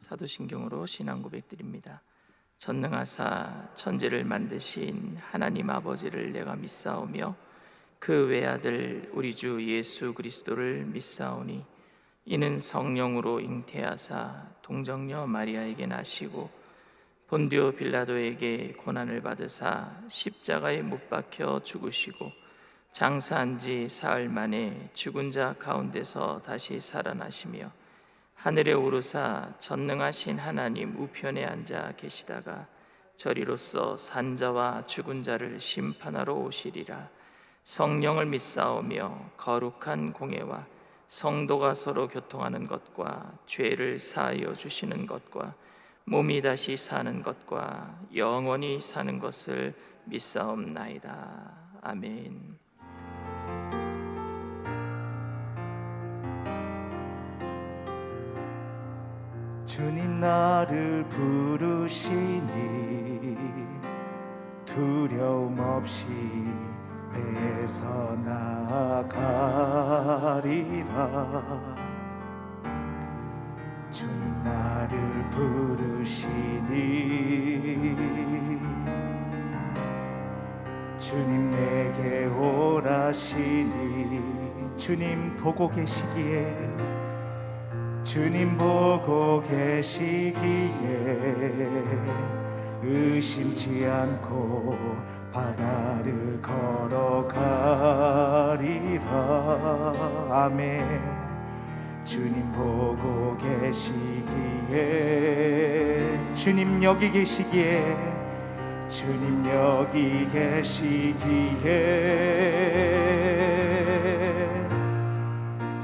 사도신경으로 신앙 고백드립니다. 전능하사 천지를 만드신 하나님 아버지를 내가 믿사오며 그 외아들 우리 주 예수 그리스도를 믿사오니 이는 성령으로 잉태하사 동정녀 마리아에게 나시고 본디오 빌라도에게 고난을 받으사 십자가에 못 박혀 죽으시고 장사한 지 사흘 만에 죽은 자 가운데서 다시 살아나시며 하늘에 오르사 전능하신 하나님 우편에 앉아 계시다가 저리로서 산자와 죽은 자를 심판하러 오시리라. 성령을 믿사오며 거룩한 공예와 성도가 서로 교통하는 것과 죄를 사하여 주시는 것과 몸이 다시 사는 것과 영원히 사는 것을 믿사옵나이다. 아멘. 주님 나를 부르시니 두려움 없이 배에서 나아가리라. 주님 나를 부르시니 주님 내게 오라시니 주님 보고 계시기에 주님 보고 계시기에 의심치 않고 바다를 걸어가리라. 아멘. 주님 보고 계시기에 주님 여기 계시기에 주님 여기 계시기에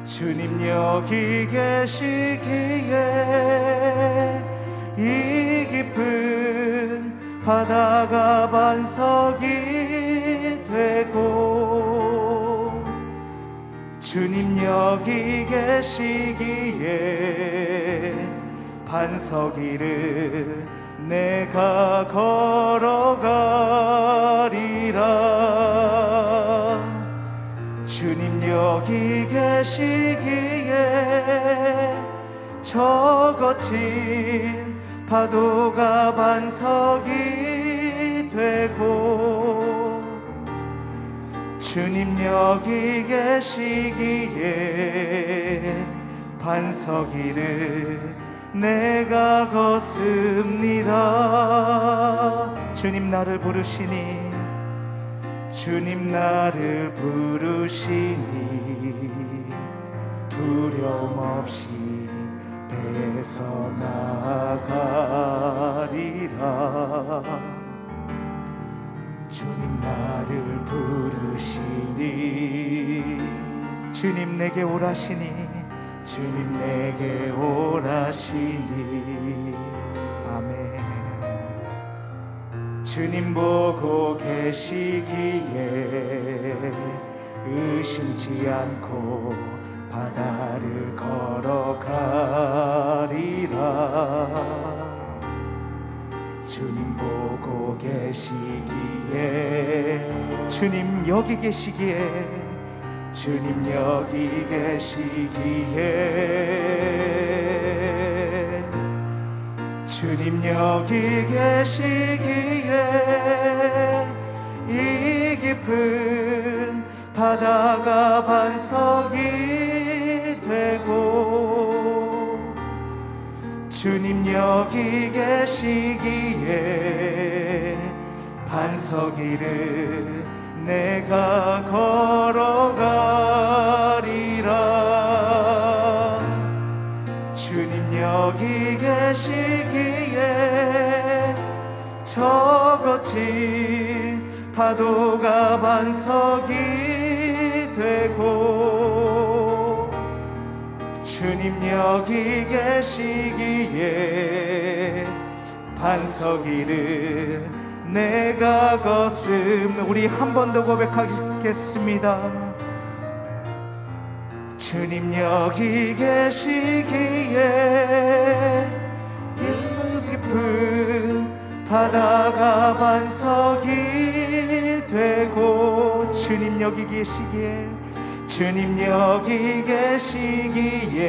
주님 여기 계시기에 이 깊은 바다가 반석이 되고 주님 여기 계시기에 반석 위를 내가 걸어가리라. 주님 여기 계시기에 저 거친 파도가 반석이 되고 주님 여기 계시기에 반석 위를 내가 걷습니다. 주님 나를 부르시니 주님 나를 부르시니 두려움 없이 배에서 나가리라. 주님 나를 부르시니 주님 내게 오라시니 주님 내게 오라시니 아멘. 주님 보고 계시기에 의심치 않고 바다를 걸어가리라. 주님 보고 계시기에 주님 여기 계시기에 주님 여기 계시기에 주님 여기 계시기에 이 깊은 바다가 반석이 되고 주님 여기 계시기에 반석 위를 내가 걸어가리라. 주님 여기 계시기에 저 거친 파도가 반석이 되고 주님 여기 계시기에 반석 위를 내가 걷음. 우리 한 번 더 고백하겠습니다. 주님 여기 계시기에 이 깊은 바다가 반석이 되고 주님 여기 계시기에 주님 여기 계시기에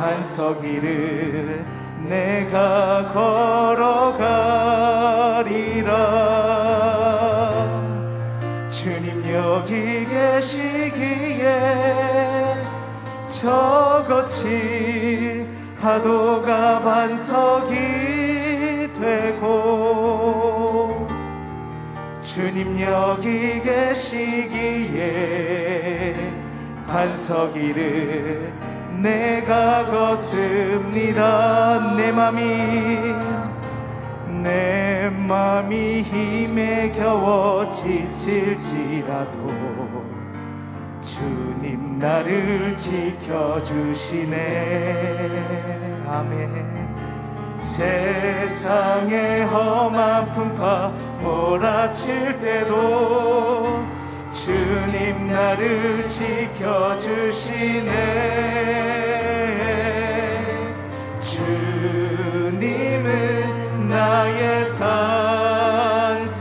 반석 위를 내가 걸어가리라. 주님 여기 계시기에 저 거친 파도가 반석이 되고, 주님 여기 계시기에 반석 위를 내가 걷습니다. 내 맘이 힘에 겨워 지칠지라도 주님 나를 지켜주시네. 아멘. 세상의 험한 풍파 몰아칠 때도 주님 나를 지켜주시네. 주님은 나의 산성,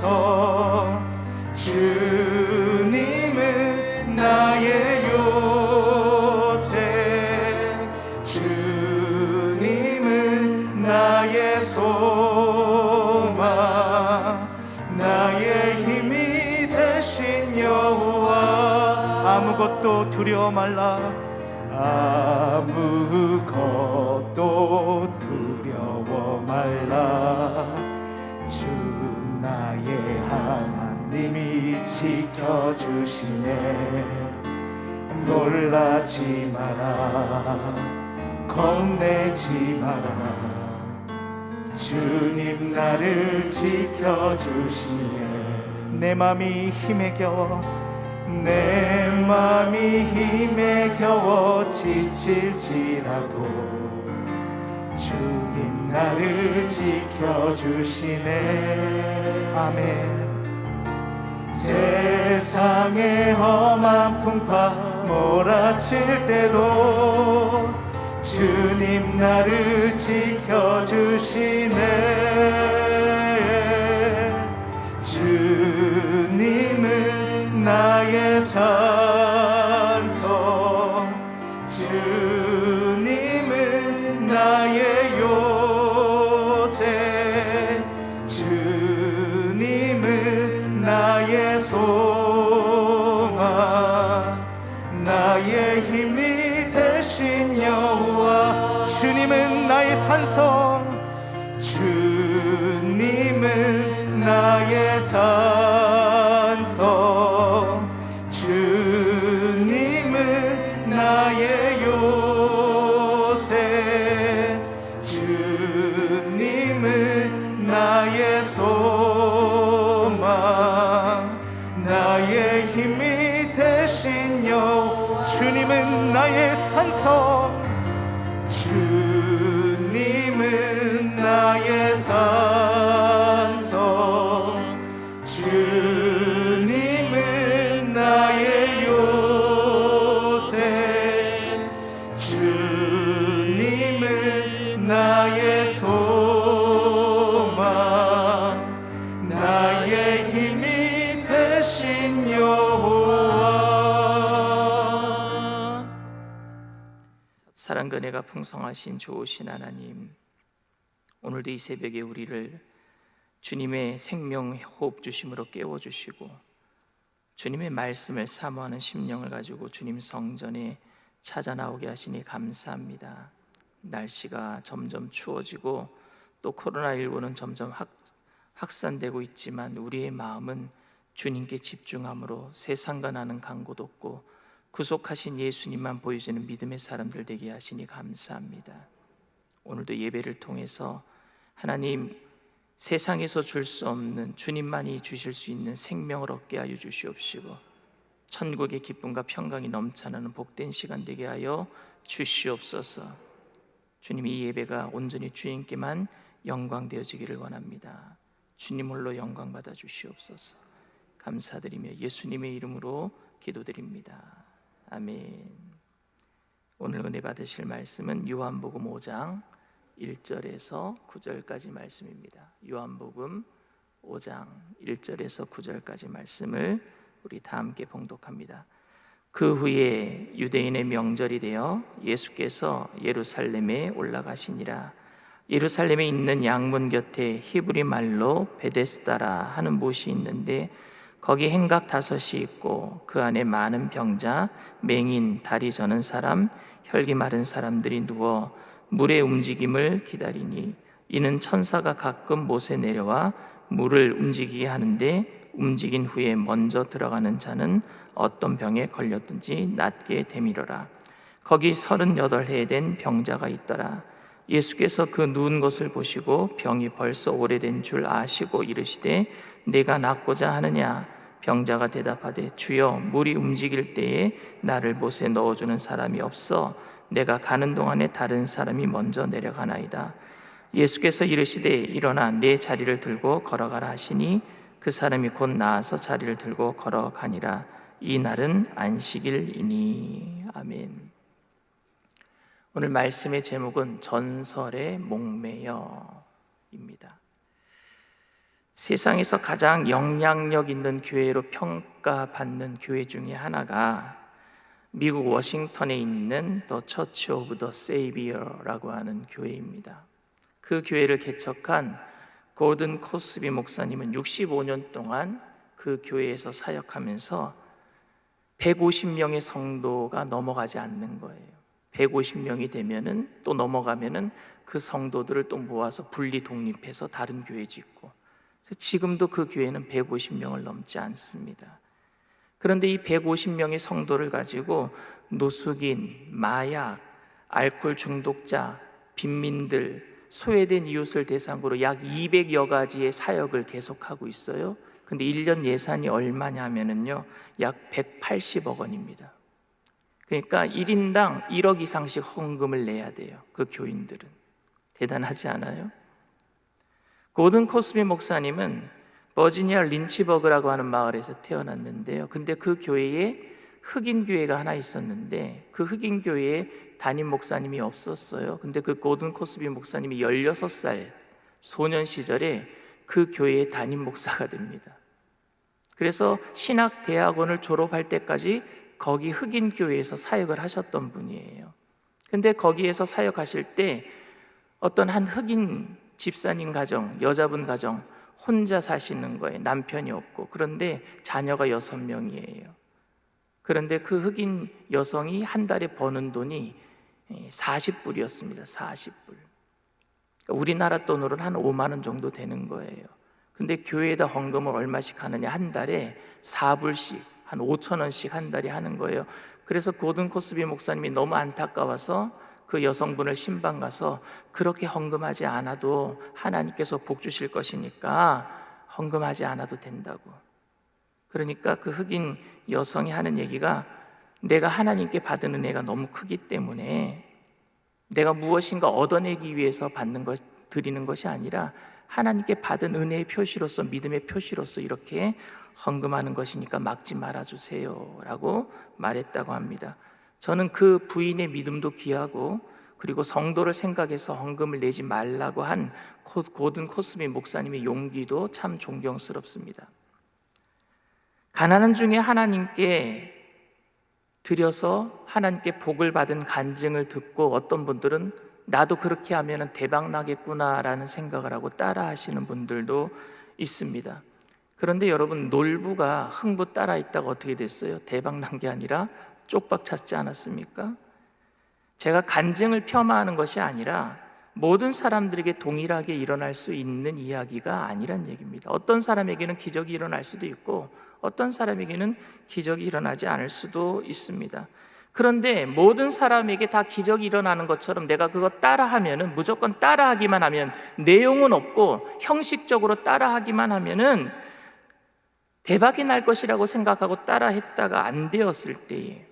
주님은 나의 요새, 주님은 나의 소망, 나의 힘이 되신 여호와. 아무것도 두려워 말라. 아무것도 두려워 말라. 주 나의 하나님이 지켜주시네. 놀라지 마라, 겁내지 마라. 주님 나를 지켜주시네. 내 맘이 힘에 겨워, 내 맘이 힘에 겨워 지칠지라도 주님 나를 지켜주시네. 아멘. 세상의 험한 풍파 몰아칠 때도 주님 나를 지켜주시네. 주님은 나의 산성, 주님은 나의 요새, 주님은 나의 소망, 나의 힘이 되신 여호와. 주님은 나의 산성, 주님은 나의 산성, 주님은 나의 요새, 주님은 나의 소망, 나의 힘이 되신 여호와. 주님은 나의 산성, 주님은 나의 산성, 주님은 나의 요새, 주님은 나의 소망, 나의 힘이 되신 여호와. 사랑과 은혜가 풍성하신 좋으신 하나님, 오늘도 이 새벽에 우리를 주님의 생명 호흡 주심으로 깨워주시고 주님의 말씀을 사모하는 심령을 가지고 주님 성전에 찾아 나오게 하시니 감사합니다. 날씨가 점점 추워지고 또 코로나19는 점점 확산되고 있지만 우리의 마음은 주님께 집중함으로 세상과 나는 간 곳 없고 구속하신 예수님만 보여주는 믿음의 사람들 되게 하시니 감사합니다. 오늘도 예배를 통해서 하나님, 세상에서 줄 수 없는 주님만이 주실 수 있는 생명을 얻게 하여 주시옵시고 천국의 기쁨과 평강이 넘쳐나는 복된 시간 되게 하여 주시옵소서. 주님, 이 예배가 온전히 주님께만 영광되어지기를 원합니다. 주님 홀로 영광 받아 주시옵소서. 감사드리며 예수님의 이름으로 기도드립니다. 아멘. 오늘 은혜 받으실 말씀은 요한복음 5장 1절에서 9절까지 말씀입니다. 요한복음 5장 1절에서 9절까지 말씀을 우리 다 함께 봉독합니다. 그 후에 유대인의 명절이 되어 예수께서 예루살렘에 올라가시니라. 예루살렘에 있는 양문 곁에 히브리 말로 베데스다라 하는 못이 있는데 거기 행각 5이 있고 그 안에 많은 병자, 맹인, 다리 저는 사람, 혈기 마른 사람들이 누워 물의 움직임을 기다리니 이는 천사가 가끔 못에 내려와 물을 움직이게 하는데 움직인 후에 먼저 들어가는 자는 어떤 병에 걸렸든지 낫게 되밀어라. 거기 38해 된 병자가 있더라. 예수께서 그 누운 것을 보시고 병이 벌써 오래된 줄 아시고 이르시되 내가 낫고자 하느냐? 병자가 대답하되 주여, 물이 움직일 때에 나를 못에 넣어주는 사람이 없어 내가 가는 동안에 다른 사람이 먼저 내려가나이다. 예수께서 이르시되 일어나 내 자리를 들고 걸어가라 하시니 그 사람이 곧 나아서 자리를 들고 걸어가니라. 이 날은 안식일이니. 아멘. 오늘 말씀의 제목은 전설의 목매여입니다. 세상에서 가장 영향력 있는 교회로 평가받는 교회 중에 하나가 미국 워싱턴에 있는 The Church of the Savior라고 하는 교회입니다. 그 교회를 개척한 고든 코스비 목사님은 65년 동안 그 교회에서 사역하면서 150명의 성도가 넘어가지 않는 거예요. 150명이 되면은 또 넘어가면은 그 성도들을 또 모아서 분리 독립해서 다른 교회 짓고, 그래서 지금도 그 교회는 150명을 넘지 않습니다. 그런데 이 150명의 성도를 가지고 노숙인, 마약, 알코올 중독자, 빈민들, 소외된 이웃을 대상으로 약 200여 가지의 사역을 계속하고 있어요. 근데 1년 예산이 얼마냐면요, 약 180억 원입니다. 그러니까 1인당 1억 이상씩 헌금을 내야 돼요. 그 교인들은. 대단하지 않아요? 고든 코스비 목사님은 버지니아 린치버그라고 하는 마을에서 태어났는데요. 근데 그 교회에 흑인 교회가 하나 있었는데 그 흑인 교회에 담임 목사님이 없었어요. 근데 그 고든 코스비 목사님이 16살 소년 시절에 그 교회의 담임 목사가 됩니다. 그래서 신학대학원을 졸업할 때까지 거기 흑인 교회에서 사역을 하셨던 분이에요. 근데 거기에서 사역하실 때 어떤 한 흑인 집사님 가정, 여자분 가정 혼자 사시는 거예요. 남편이 없고. 그런데 자녀가 6명이에요. 그런데 그 흑인 여성이 한 달에 버는 돈이 40불이었습니다. 40불. 우리나라 돈으로는 한 5만 원 정도 되는 거예요. 근데 교회에다 헌금을 얼마씩 하느냐? 한 달에 4불씩, 한 5천 원씩 한 달에 하는 거예요. 그래서 고든 코스비 목사님이 너무 안타까워서 그 여성분을 신방 가서 그렇게 헌금하지 않아도 하나님께서 복 주실 것이니까 헌금하지 않아도 된다고. 그러니까 그 흑인 여성이 하는 얘기가, 내가 하나님께 받은 은혜가 너무 크기 때문에 내가 무엇인가 얻어내기 위해서 드리는 것이 아니라 하나님께 받은 은혜의 표시로서, 믿음의 표시로서 이렇게 헌금하는 것이니까 막지 말아주세요 라고 말했다고 합니다. 저는 그 부인의 믿음도 귀하고, 그리고 성도를 생각해서 헌금을 내지 말라고 한 고든 코스비 목사님의 용기도 참 존경스럽습니다. 가난한 중에 하나님께 드려서 하나님께 복을 받은 간증을 듣고 어떤 분들은 나도 그렇게 하면 대박 나겠구나라는 생각을 하고 따라 하시는 분들도 있습니다. 그런데 여러분, 놀부가 흥부 따라 있다가 어떻게 됐어요? 대박 난 게 아니라 쪽박 찾지 않았습니까? 제가 간증을 폄하하는 것이 아니라 모든 사람들에게 동일하게 일어날 수 있는 이야기가 아니란 얘기입니다. 어떤 사람에게는 기적이 일어날 수도 있고 어떤 사람에게는 기적이 일어나지 않을 수도 있습니다. 그런데 모든 사람에게 다 기적이 일어나는 것처럼 내가 그거 따라하면은, 무조건 따라하기만 하면, 내용은 없고 형식적으로 따라하기만 하면은 대박이 날 것이라고 생각하고 따라했다가 안 되었을 때에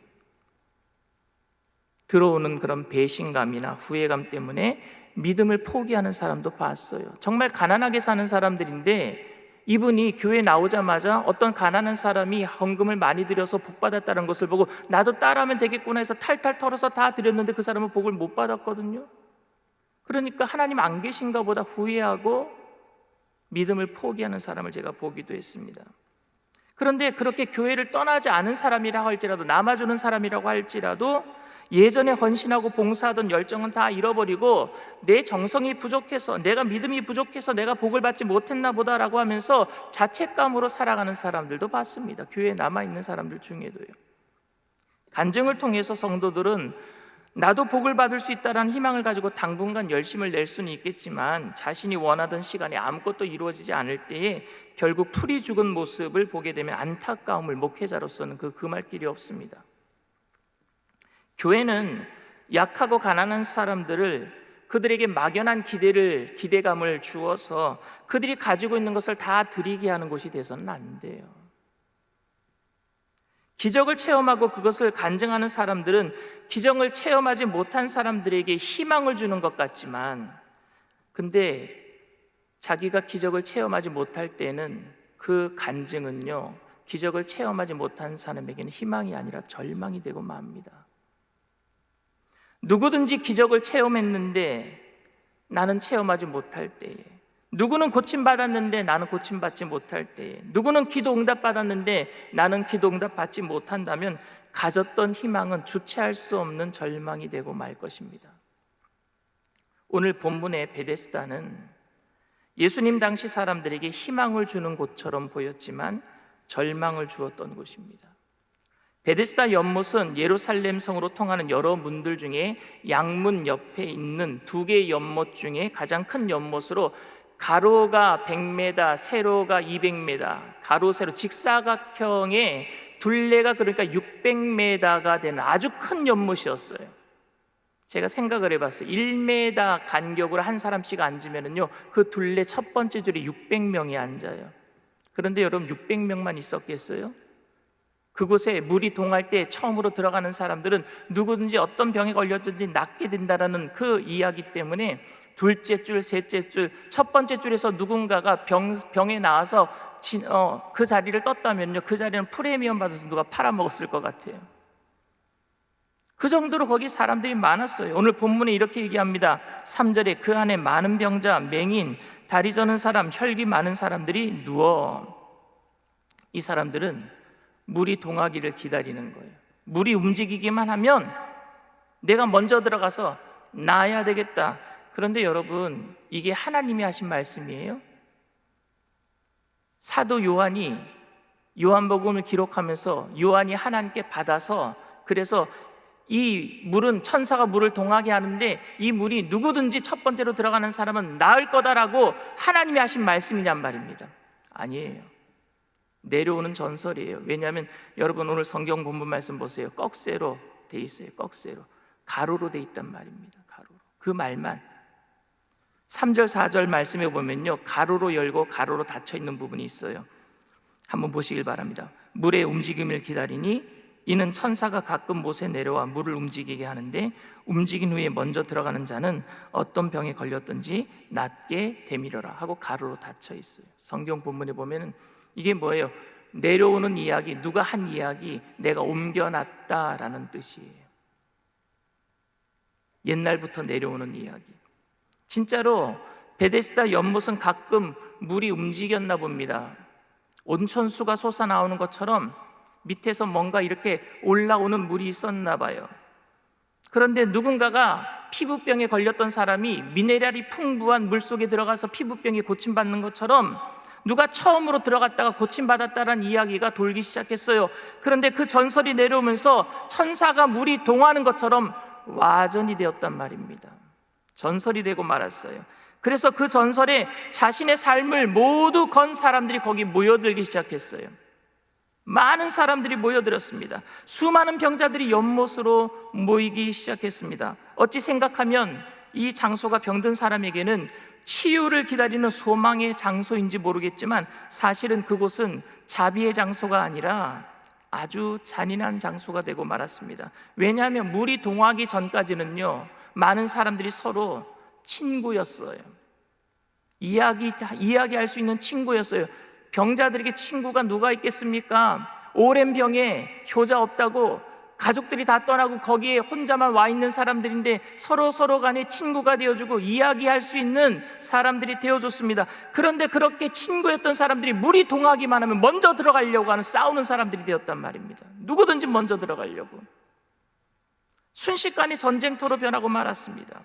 들어오는 그런 배신감이나 후회감 때문에 믿음을 포기하는 사람도 봤어요. 정말 가난하게 사는 사람들인데 이분이 교회 나오자마자 어떤 가난한 사람이 헌금을 많이 드려서 복 받았다는 것을 보고 나도 따라하면 되겠구나 해서 탈탈 털어서 다 드렸는데 그 사람은 복을 못 받았거든요. 그러니까 하나님 안 계신가 보다 후회하고 믿음을 포기하는 사람을 제가 보기도 했습니다. 그런데 그렇게 교회를 떠나지 않은 사람이라 할지라도, 남아주는 사람이라고 할지라도 예전에 헌신하고 봉사하던 열정은 다 잃어버리고 내 정성이 부족해서, 내가 믿음이 부족해서 내가 복을 받지 못했나 보다라고 하면서 자책감으로 살아가는 사람들도 봤습니다. 교회에 남아있는 사람들 중에도요. 간증을 통해서 성도들은 나도 복을 받을 수 있다는 희망을 가지고 당분간 열심을 낼 수는 있겠지만 자신이 원하던 시간에 아무것도 이루어지지 않을 때에 결국 풀이 죽은 모습을 보게 되면 안타까움을 목회자로서는 금할 길이 없습니다. 교회는 약하고 가난한 사람들을 그들에게 막연한 기대감을 주어서 그들이 가지고 있는 것을 다 드리게 하는 곳이 돼서는 안 돼요. 기적을 체험하고 그것을 간증하는 사람들은 기적을 체험하지 못한 사람들에게 희망을 주는 것 같지만, 근데 자기가 기적을 체험하지 못할 때는 그 간증은요, 기적을 체험하지 못한 사람에게는 희망이 아니라 절망이 되고 맙니다. 누구든지 기적을 체험했는데 나는 체험하지 못할 때에, 누구는 고침받았는데 나는 고침받지 못할 때에, 누구는 기도 응답받았는데 나는 기도 응답받지 못한다면 가졌던 희망은 주체할 수 없는 절망이 되고 말 것입니다. 오늘 본문의 베데스다는 예수님 당시 사람들에게 희망을 주는 곳처럼 보였지만 절망을 주었던 곳입니다. 베데스다 연못은 예루살렘 성으로 통하는 여러 문들 중에 양문 옆에 있는 두 개의 연못 중에 가장 큰 연못으로 가로가 100m, 세로가 200m, 가로 세로 직사각형의 둘레가 그러니까 600m가 되는 아주 큰 연못이었어요. 제가 생각을 해봤어요. 1m 간격으로 한 사람씩 앉으면요, 그 둘레 첫 번째 줄에 600명이 앉아요. 그런데 여러분, 600명만 있었겠어요? 그곳에 물이 동할 때 처음으로 들어가는 사람들은 누구든지 어떤 병에 걸렸든지 낫게 된다라는 그 이야기 때문에 둘째 줄, 셋째 줄, 첫 번째 줄에서 누군가가 병에 나와서 그 자리를 떴다면요, 그 자리는 프리미엄 받아서 누가 팔아먹었을 것 같아요. 그 정도로 거기 사람들이 많았어요. 오늘 본문에 이렇게 얘기합니다. 3절에 그 안에 많은 병자, 맹인, 다리 저는 사람, 혈기 많은 사람들이 누워. 이 사람들은 물이 동하기를 기다리는 거예요. 물이 움직이기만 하면 내가 먼저 들어가서 나아야 되겠다. 그런데 여러분, 이게 하나님이 하신 말씀이에요. 사도 요한이 요한복음을 기록하면서 요한이 하나님께 받아서, 그래서 이 물은 천사가 물을 동하게 하는데 이 물이 누구든지 첫 번째로 들어가는 사람은 나을 거다라고 하나님이 하신 말씀이냔 말입니다. 아니에요. 내려오는 전설이에요. 왜냐하면 여러분, 오늘 성경 본문 말씀 보세요. 꺽쇠로 돼 있어요. 꺽쇠로, 가로로 돼 있단 말입니다. 가로로. 그 말만 3절 4절 말씀에 보면요, 가로로 열고 가로로 닫혀 있는 부분이 있어요. 한번 보시길 바랍니다. 물의 움직임을 기다리니 이는 천사가 가끔 못에 내려와 물을 움직이게 하는데 움직인 후에 먼저 들어가는 자는 어떤 병에 걸렸든지 낫게 되밀어라 하고 가로로 닫혀 있어요. 성경 본문에 보면은 이게 뭐예요? 내려오는 이야기, 누가 한 이야기, 내가 옮겨놨다라는 뜻이에요. 옛날부터 내려오는 이야기. 진짜로 베데스다 연못은 가끔 물이 움직였나 봅니다. 온천수가 솟아나오는 것처럼 밑에서 뭔가 이렇게 올라오는 물이 있었나 봐요. 그런데 누군가가 피부병에 걸렸던 사람이 미네랄이 풍부한 물속에 들어가서 피부병이 고침받는 것처럼 누가 처음으로 들어갔다가 고침받았다는 이야기가 돌기 시작했어요. 그런데 그 전설이 내려오면서 천사가 물이 동하는 것처럼 와전이 되었단 말입니다. 전설이 되고 말았어요. 그래서 그 전설에 자신의 삶을 모두 건 사람들이 거기 모여들기 시작했어요. 많은 사람들이 모여들었습니다. 수많은 병자들이 연못으로 모이기 시작했습니다. 어찌 생각하면 이 장소가 병든 사람에게는 치유를 기다리는 소망의 장소인지 모르겠지만 사실은 그곳은 자비의 장소가 아니라 아주 잔인한 장소가 되고 말았습니다. 왜냐하면 물이 동하기 전까지는요, 많은 사람들이 서로 친구였어요. 이야기할 수 있는 친구였어요. 병자들에게 친구가 누가 있겠습니까? 오랜 병에 효자 없다고 가족들이 다 떠나고 거기에 혼자만 와 있는 사람들인데 서로 간에 친구가 되어주고 이야기할 수 있는 사람들이 되어줬습니다. 그런데 그렇게 친구였던 사람들이 물이 동하기만 하면 먼저 들어가려고 하는 싸우는 사람들이 되었단 말입니다. 누구든지 먼저 들어가려고. 순식간에 전쟁터로 변하고 말았습니다.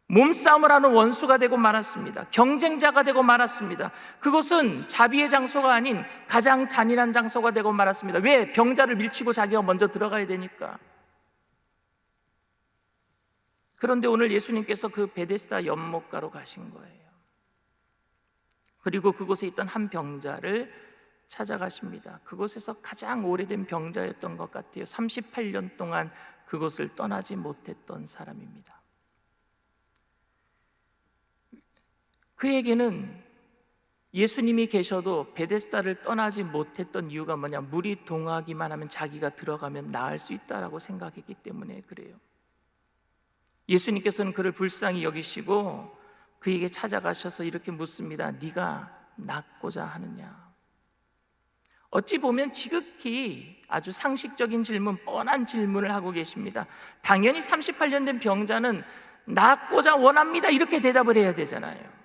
몸싸움을 하는 원수가 되고 말았습니다. 경쟁자가 되고 말았습니다. 그곳은 자비의 장소가 아닌 가장 잔인한 장소가 되고 말았습니다. 왜? 병자를 밀치고 자기가 먼저 들어가야 되니까. 그런데 오늘 예수님께서 그 베데스다 연못가로 가신 거예요. 그리고 그곳에 있던 한 병자를 찾아가십니다. 그곳에서 가장 오래된 병자였던 것 같아요. 38년 동안 그곳을 떠나지 못했던 사람입니다. 그에게는 예수님이 계셔도 베데스다를 떠나지 못했던 이유가 뭐냐? 물이 동하기만 하면 자기가 들어가면 나을 수 있다라고 생각했기 때문에 그래요. 예수님께서는 그를 불쌍히 여기시고 그에게 찾아가셔서 이렇게 묻습니다. 네가 낫고자 하느냐? 어찌 보면 지극히 아주 상식적인 질문, 뻔한 질문을 하고 계십니다. 당연히 38년 된 병자는 낫고자 원합니다 이렇게 대답을 해야 되잖아요.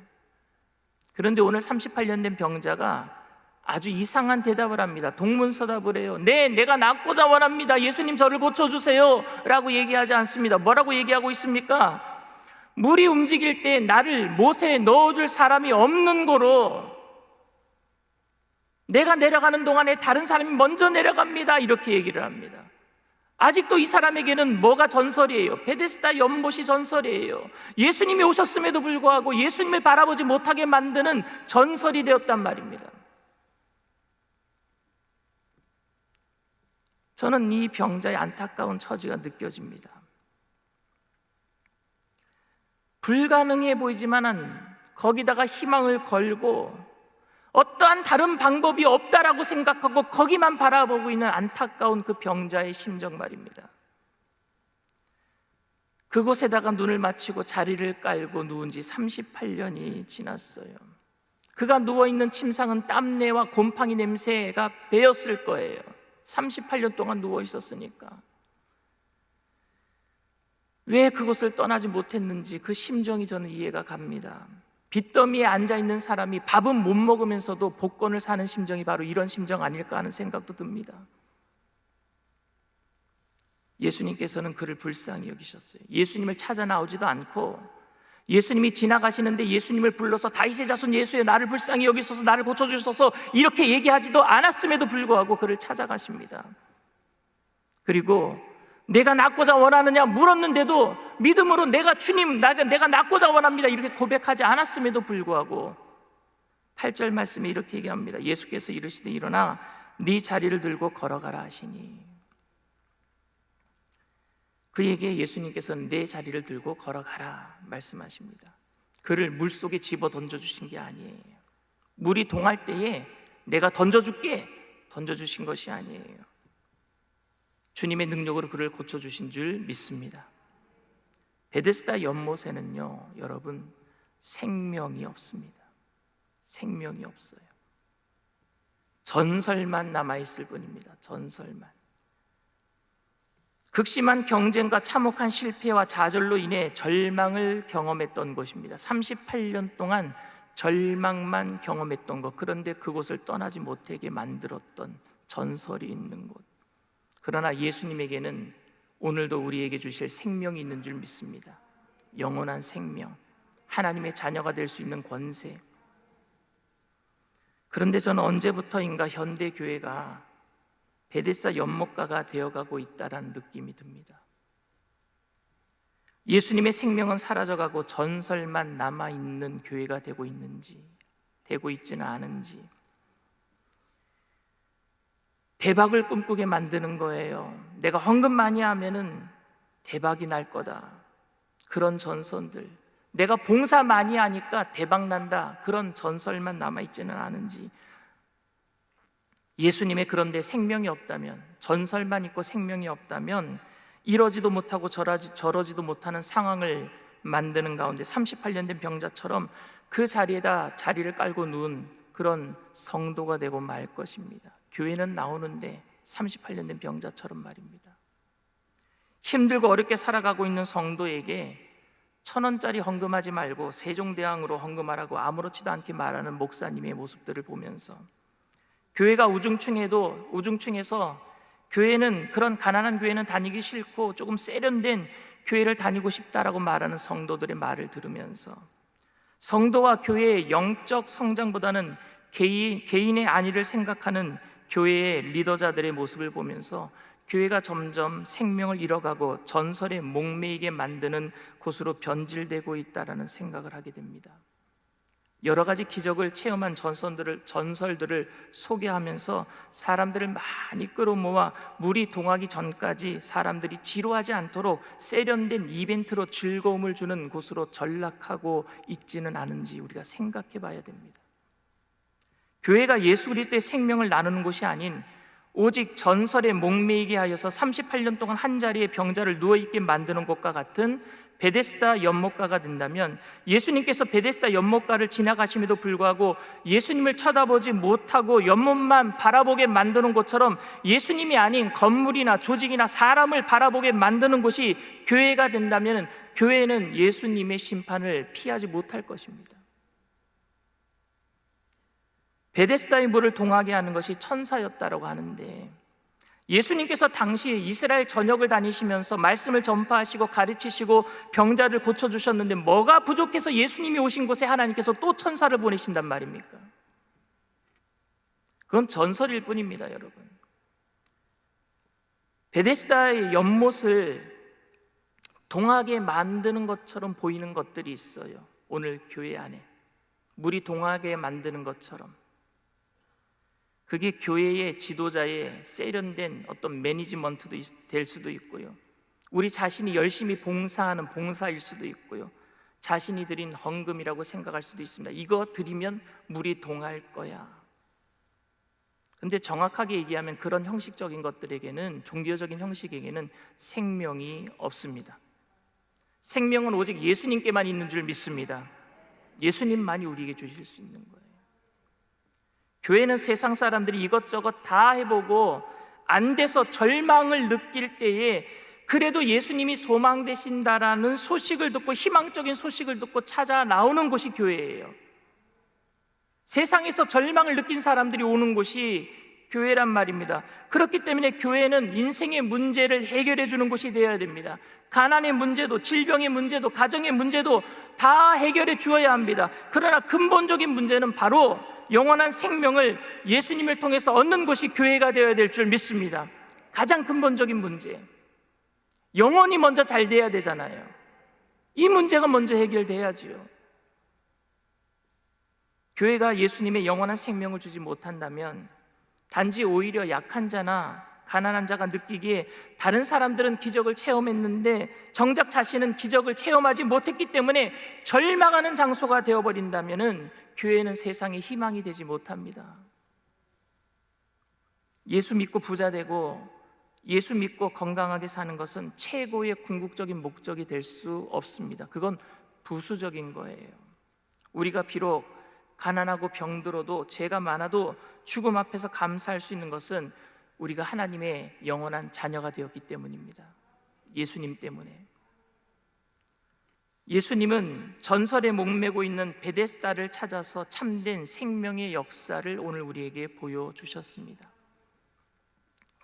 그런데 오늘 38년 된 병자가 아주 이상한 대답을 합니다. 동문서답을 해요. 네, 내가 낫고자 원합니다. 예수님 저를 고쳐주세요 라고 얘기하지 않습니다. 뭐라고 얘기하고 있습니까? 물이 움직일 때 나를 못에 넣어줄 사람이 없는 거로 내가 내려가는 동안에 다른 사람이 먼저 내려갑니다 이렇게 얘기를 합니다. 아직도 이 사람에게는 뭐가 전설이에요? 베데스다 연못이 전설이에요. 예수님이 오셨음에도 불구하고 예수님을 바라보지 못하게 만드는 전설이 되었단 말입니다. 저는 이 병자의 안타까운 처지가 느껴집니다. 불가능해 보이지만 거기다가 희망을 걸고 어떠한 다른 방법이 없다라고 생각하고 거기만 바라보고 있는 안타까운 그 병자의 심정 말입니다. 그곳에다가 눈을 맞추고 자리를 깔고 누운 지 38년이 지났어요. 그가 누워있는 침상은 땀내와 곰팡이 냄새가 배었을 거예요. 38년 동안 누워 있었으니까. 왜 그곳을 떠나지 못했는지 그 심정이 저는 이해가 갑니다. 빚더미에 앉아있는 사람이 밥은 못 먹으면서도 복권을 사는 심정이 바로 이런 심정 아닐까 하는 생각도 듭니다. 예수님께서는 그를 불쌍히 여기셨어요. 예수님을 찾아 나오지도 않고 예수님이 지나가시는데 예수님을 불러서 다윗의 자손 예수여 나를 불쌍히 여기소서 나를 고쳐주소서 이렇게 얘기하지도 않았음에도 불구하고 그를 찾아가십니다. 그리고 내가 낫고자 원하느냐 물었는데도 믿음으로 내가 주님 내가 낫고자 원합니다 이렇게 고백하지 않았음에도 불구하고 8절 말씀에 이렇게 얘기합니다. 예수께서 이르시되 일어나 네 자리를 들고 걸어가라 하시니 그에게 예수님께서는 내 자리를 들고 걸어가라 말씀하십니다. 그를 물속에 집어 던져주신 게 아니에요. 물이 동할 때에 내가 던져줄게 던져주신 것이 아니에요. 주님의 능력으로 그를 고쳐주신 줄 믿습니다. 베데스다 연못에는요 여러분 생명이 없습니다. 생명이 없어요. 전설만 남아있을 뿐입니다. 전설만. 극심한 경쟁과 참혹한 실패와 좌절로 인해 절망을 경험했던 곳입니다. 38년 동안 절망만 경험했던 것, 그런데 그곳을 떠나지 못하게 만들었던 전설이 있는 곳. 그러나 예수님에게는 오늘도 우리에게 주실 생명이 있는 줄 믿습니다. 영원한 생명, 하나님의 자녀가 될 수 있는 권세. 그런데 저는 언제부터인가 현대교회가 베데스다 연못가가 되어가고 있다는 느낌이 듭니다. 예수님의 생명은 사라져가고 전설만 남아있는 교회가 되고 있는지, 되고 있지는 않은지. 대박을 꿈꾸게 만드는 거예요. 내가 헌금 많이 하면은 대박이 날 거다. 그런 전설들. 내가 봉사 많이 하니까 대박 난다. 그런 전설만 남아있지는 않은지. 예수님의 그런데 생명이 없다면, 전설만 있고 생명이 없다면 이러지도 못하고 저러지도 못하는 상황을 만드는 가운데 38년 된 병자처럼 그 자리에다 자리를 깔고 누운 그런 성도가 되고 말 것입니다. 교회는 나오는데 38년 된 병자처럼 말입니다. 힘들고 어렵게 살아가고 있는 성도에게 1,000원짜리 헌금하지 말고 세종대왕으로 헌금하라고 아무렇지도 않게 말하는 목사님의 모습들을 보면서, 교회가 우중충해서 교회는, 그런 가난한 교회는 다니기 싫고 조금 세련된 교회를 다니고 싶다라고 말하는 성도들의 말을 들으면서, 성도와 교회의 영적 성장보다는 개인의 안위를 생각하는 교회의 리더자들의 모습을 보면서 교회가 점점 생명을 잃어가고 전설에 목매이게 만드는 곳으로 변질되고 있다는 생각을 하게 됩니다. 여러 가지 기적을 체험한 전설들을 소개하면서 사람들을 많이 끌어모아 물이 동하기 전까지 사람들이 지루하지 않도록 세련된 이벤트로 즐거움을 주는 곳으로 전락하고 있지는 않은지 우리가 생각해 봐야 됩니다. 교회가 예수 그리스도의 생명을 나누는 곳이 아닌 오직 전설에 목매이게 하여서 38년 동안 한 자리에 병자를 누워있게 만드는 것과 같은 베데스다 연못가가 된다면, 예수님께서 베데스다 연못가를 지나가심에도 불구하고 예수님을 쳐다보지 못하고 연못만 바라보게 만드는 것처럼 예수님이 아닌 건물이나 조직이나 사람을 바라보게 만드는 곳이 교회가 된다면, 교회는 예수님의 심판을 피하지 못할 것입니다. 베데스다의 물을 동하게 하는 것이 천사였다라고 하는데, 예수님께서 당시 이스라엘 전역을 다니시면서 말씀을 전파하시고 가르치시고 병자를 고쳐주셨는데 뭐가 부족해서 예수님이 오신 곳에 하나님께서 또 천사를 보내신단 말입니까? 그건 전설일 뿐입니다, 여러분. 베데스다의 연못을 동하게 만드는 것처럼 보이는 것들이 있어요. 오늘 교회 안에 물이 동하게 만드는 것처럼. 그게 교회의 지도자의 세련된 어떤 매니지먼트도 될 수도 있고요, 우리 자신이 열심히 봉사하는 봉사일 수도 있고요, 자신이 드린 헌금이라고 생각할 수도 있습니다. 이거 드리면 물이 동할 거야. 근데 정확하게 얘기하면 그런 형식적인 것들에게는, 종교적인 형식에게는 생명이 없습니다. 생명은 오직 예수님께만 있는 줄 믿습니다. 예수님만이 우리에게 주실 수 있는 거예요. 교회는 세상 사람들이 이것저것 다 해보고 안 돼서 절망을 느낄 때에 그래도 예수님이 소망되신다라는 소식을 듣고, 희망적인 소식을 듣고 찾아 나오는 곳이 교회예요. 세상에서 절망을 느낀 사람들이 오는 곳이 교회란 말입니다. 그렇기 때문에 교회는 인생의 문제를 해결해 주는 곳이 되어야 됩니다. 가난의 문제도, 질병의 문제도, 가정의 문제도 다 해결해 주어야 합니다. 그러나 근본적인 문제는 바로 영원한 생명을 예수님을 통해서 얻는 곳이 교회가 되어야 될 줄 믿습니다. 가장 근본적인 문제, 영혼이 먼저 잘 돼야 되잖아요. 이 문제가 먼저 해결돼야지요. 교회가 예수님의 영원한 생명을 주지 못한다면 단지 오히려 약한 자나 가난한 자가 느끼기에 다른 사람들은 기적을 체험했는데 정작 자신은 기적을 체험하지 못했기 때문에 절망하는 장소가 되어버린다면 교회는 세상에 희망이 되지 못합니다. 예수 믿고 부자 되고 예수 믿고 건강하게 사는 것은 최고의 궁극적인 목적이 될 수 없습니다. 그건 부수적인 거예요. 우리가 비록 가난하고 병들어도, 죄가 많아도 죽음 앞에서 감사할 수 있는 것은 우리가 하나님의 영원한 자녀가 되었기 때문입니다. 예수님 때문에. 예수님은 전설에 목매고 있는 베데스다를 찾아서 참된 생명의 역사를 오늘 우리에게 보여주셨습니다.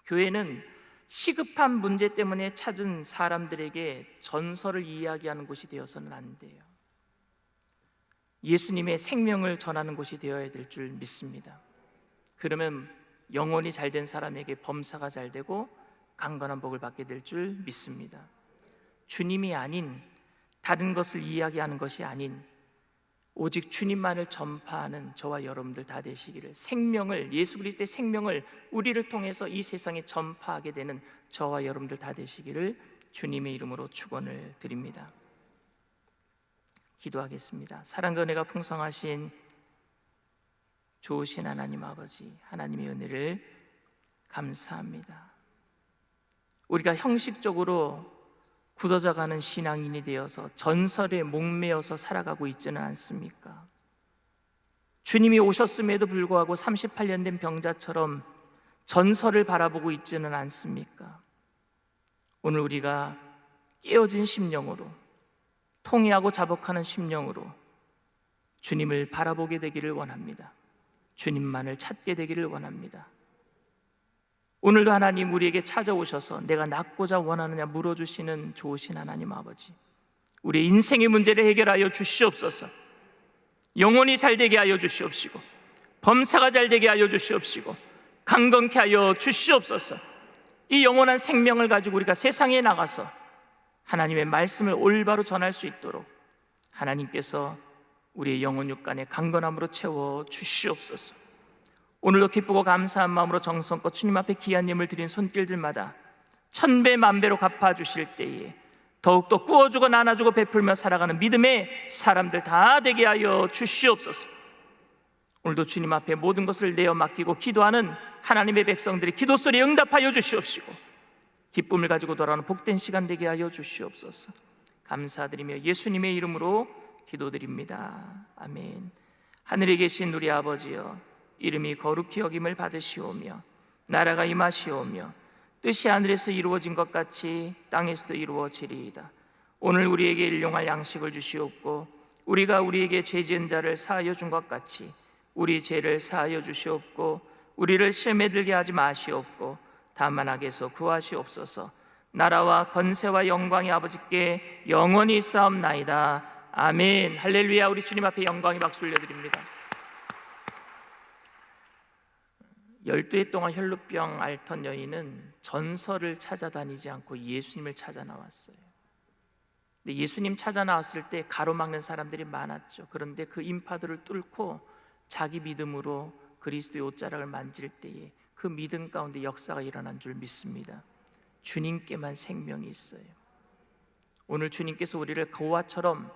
교회는 시급한 문제 때문에 찾은 사람들에게 전설을 이야기하는 곳이 되어서는 안 돼요. 예수님의 생명을 전하는 곳이 되어야 될 줄 믿습니다. 그러면 영혼이 잘된 사람에게 범사가 잘 되고 강건한 복을 받게 될 줄 믿습니다. 주님이 아닌 다른 것을 이야기하는 것이 아닌 오직 주님만을 전파하는 저와 여러분들 다 되시기를, 생명을, 예수 그리스도의 생명을 우리를 통해서 이 세상에 전파하게 되는 저와 여러분들 다 되시기를 주님의 이름으로 축원을 드립니다. 기도하겠습니다. 사랑과 은혜가 풍성하신 좋으신 하나님 아버지, 하나님의 은혜를 감사합니다. 우리가 형식적으로 굳어져가는 신앙인이 되어서 전설에 목매어서 살아가고 있지는 않습니까? 주님이 오셨음에도 불구하고 38년 된 병자처럼 전설을 바라보고 있지는 않습니까? 오늘 우리가 깨어진 심령으로, 통회하고 자복하는 심령으로 주님을 바라보게 되기를 원합니다. 주님만을 찾게 되기를 원합니다. 오늘도 하나님 우리에게 찾아오셔서 내가 낫고자 원하느냐 물어주시는 좋으신 하나님 아버지, 우리의 인생의 문제를 해결하여 주시옵소서. 영혼이 잘되게 하여 주시옵시고, 범사가 잘되게 하여 주시옵시고, 강건케 하여 주시옵소서. 이 영원한 생명을 가지고 우리가 세상에 나가서 하나님의 말씀을 올바로 전할 수 있도록 하나님께서 우리의 영혼 육간에 강건함으로 채워 주시옵소서. 오늘도 기쁘고 감사한 마음으로 정성껏 주님 앞에 귀한 예물 드린 손길들마다 천배 만배로 갚아주실 때에 더욱더 꾸어주고 나눠주고 베풀며 살아가는 믿음의 사람들 다 되게 하여 주시옵소서. 오늘도 주님 앞에 모든 것을 내어 맡기고 기도하는 하나님의 백성들이 기도 소리에 응답하여 주시옵시고, 기쁨을 가지고 돌아오는 복된 시간 되게 하여 주시옵소서. 감사드리며 예수님의 이름으로 기도드립니다. 아멘. 하늘에 계신 우리 아버지여, 이름이 거룩히 여김을 받으시오며 나라가 임하시오며 뜻이 하늘에서 이루어진 것 같이 땅에서도 이루어지리이다. 오늘 우리에게 일용할 양식을 주시옵고, 우리가 우리에게 죄 지은 자를 사하여 준 것 같이 우리 죄를 사하여 주시옵고, 우리를 시험에 들게 하지 마시옵고, 다만 악에서 구하시옵소서. 나라와 권세와 영광이 아버지께 영원히 있사옵나이다. 아멘. 할렐루야. 우리 주님 앞에 영광의 박수 올려드립니다. 12해 동안 혈루병 앓던 여인은 전설을 찾아다니지 않고 예수님을 찾아 나왔어요. 근데 예수님 찾아 나왔을 때 가로막는 사람들이 많았죠. 그런데 그 인파들을 뚫고 자기 믿음으로 그리스도의 옷자락을 만질 때에 그 믿음 가운데 역사가 일어난 줄 믿습니다. 주님께만 생명이 있어요. 오늘 주님께서 우리를 고아처럼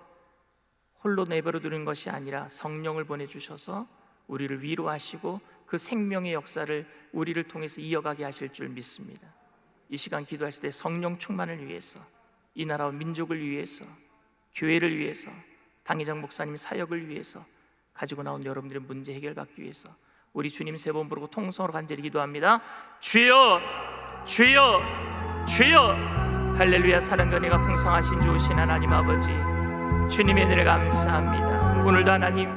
홀로 내버려 두는 것이 아니라 성령을 보내주셔서 우리를 위로하시고 그 생명의 역사를 우리를 통해서 이어가게 하실 줄 믿습니다. 이 시간 기도하실 때 성령 충만을 위해서, 이 나라와 민족을 위해서, 교회를 위해서, 당회장 목사님 사역을 위해서, 가지고 나온 여러분들의 문제 해결받기 위해서 우리 주님 세 번 부르고 통성으로 간절히 기도합니다. 주여, 주여, 주여. 할렐루야. 사랑과 은혜가 풍성하신 좋으신 하나님 아버지, 주님의 은혜를 감사합니다. 오늘도 하나님